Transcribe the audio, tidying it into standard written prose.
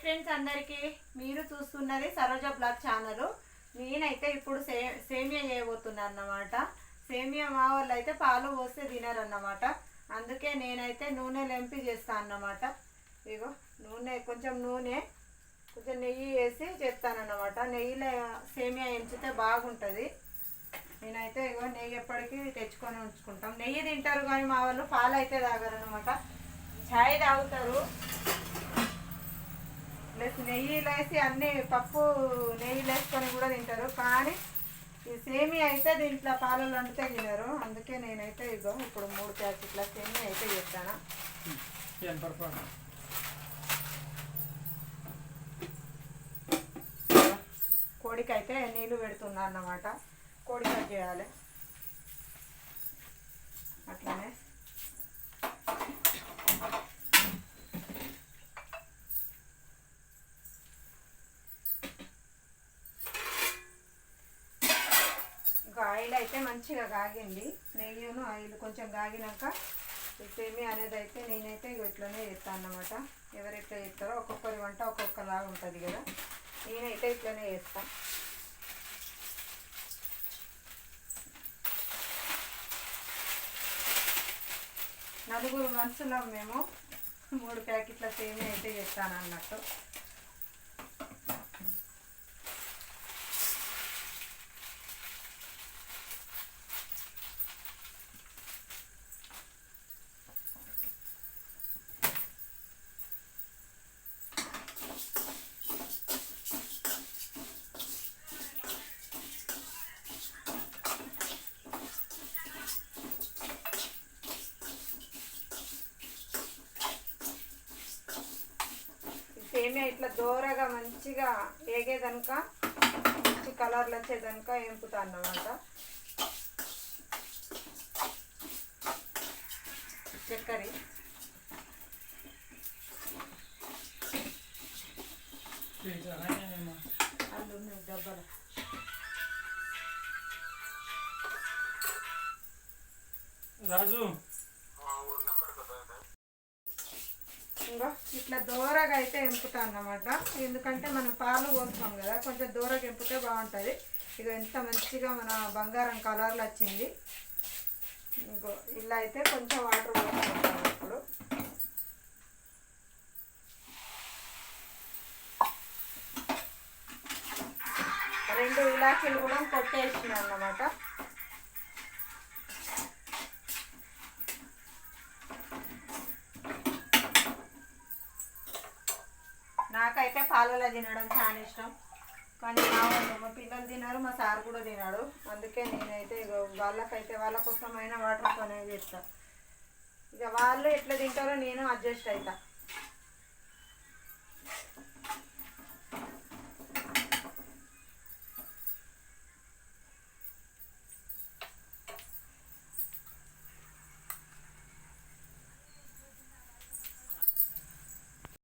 Friends అందరికీ మీరు చూస్తున్నది సరోజ బ్లాగ్ ఛానల్. నేనైతే ఇప్పుడు సేమియా చేయబోతున్నాను అన్నమాట. సేమియా మా వాళ్ళు అయితే పాలు పోస్తే తినరన్నమాట. అందుకే నేనైతే నూనె లెంపి చేస్తాను అన్నమాట. ఇగో నూనె కొంచెం నెయ్యి వేసి చేస్తానన్నమాట. నెయ్యిలో సేమియా ఎంచితే బాగుంటుంది. నేనైతే ఇగో నెయ్యి ఎప్పటికీ తెచ్చుకొని ఉంచుకుంటాం. నెయ్యి తింటారు కానీ మా వాళ్ళు పాలు అయితే తాగరన్నమాట. ఛాయ్ తాగుతారు ప్లస్ నెయ్యిలో వేసి అన్ని పప్పు నెయ్యిలో వేసుకొని కూడా తింటారు. కానీ ఈ సేమియా అయితే దీంట్లో పాలలో వండితే తినరు. అందుకే నేనైతే ఇగో ఇప్పుడు 3 ప్యాకెట్ల సేమియా అయితే చేస్తాను. కోడికైతే నీళ్ళు పెడుతున్నా అన్నమాట. కోడి కట్ చేయాలి. అట్లానే ఆయిల్ అయితే మంచిగా కాగింది. నెయ్యిను ఆయిల్ కొంచెం కాగినాక ఈ సేమియా అనేది అయితే నేనైతే ఇట్లనే చేస్తాను అన్నమాట. ఎవరైతే చేస్తారో ఒక్కొక్కరి వంట ఒక్కొక్కలాగా ఉంటుంది కదా. నేనైతే ఇట్లనే చేస్తాను. నలుగురు మనుషులం మేము. 3 ప్యాకెట్ల సేమియా అయితే చేస్తాను అన్నట్టు. సేమియా ఇట్లా దూరగా మంచిగా ఏగేదనుక మంచి కలర్లు వచ్చేదనుక ఎంపుతా అన్నమాట. చక్కెర అందున్నాయి డబ్బాలు. రాజు ఇంకా ఇట్లా దూరగా అయితే ఎంపుతా అన్నమాట. ఎందుకంటే మనం పాలు పోస్తాం కదా, కొంచెం దూరగా ఎంపితే బాగుంటుంది. ఇక ఎంత మంచిగా మన బంగారం కలర్లు వచ్చింది. ఇంకో ఇలా అయితే కొంచెం వాటర్ పోసుకుంటాం. ఇప్పుడు 2 ఇలాచీలు కూడా కొట్టేసిన అన్నమాట. నాకైతే పాలలో తినడం చాలా ఇష్టం. కానీ మా పిల్లలు తినరు, మా సార్ కూడా తినాడు. అందుకే నేనైతే వాళ్ళ కోసమైనా వాటర్తోనే చేస్తాను. ఇక వాళ్ళు ఎట్లా తింటారో నేను అడ్జస్ట్ అవుతాను.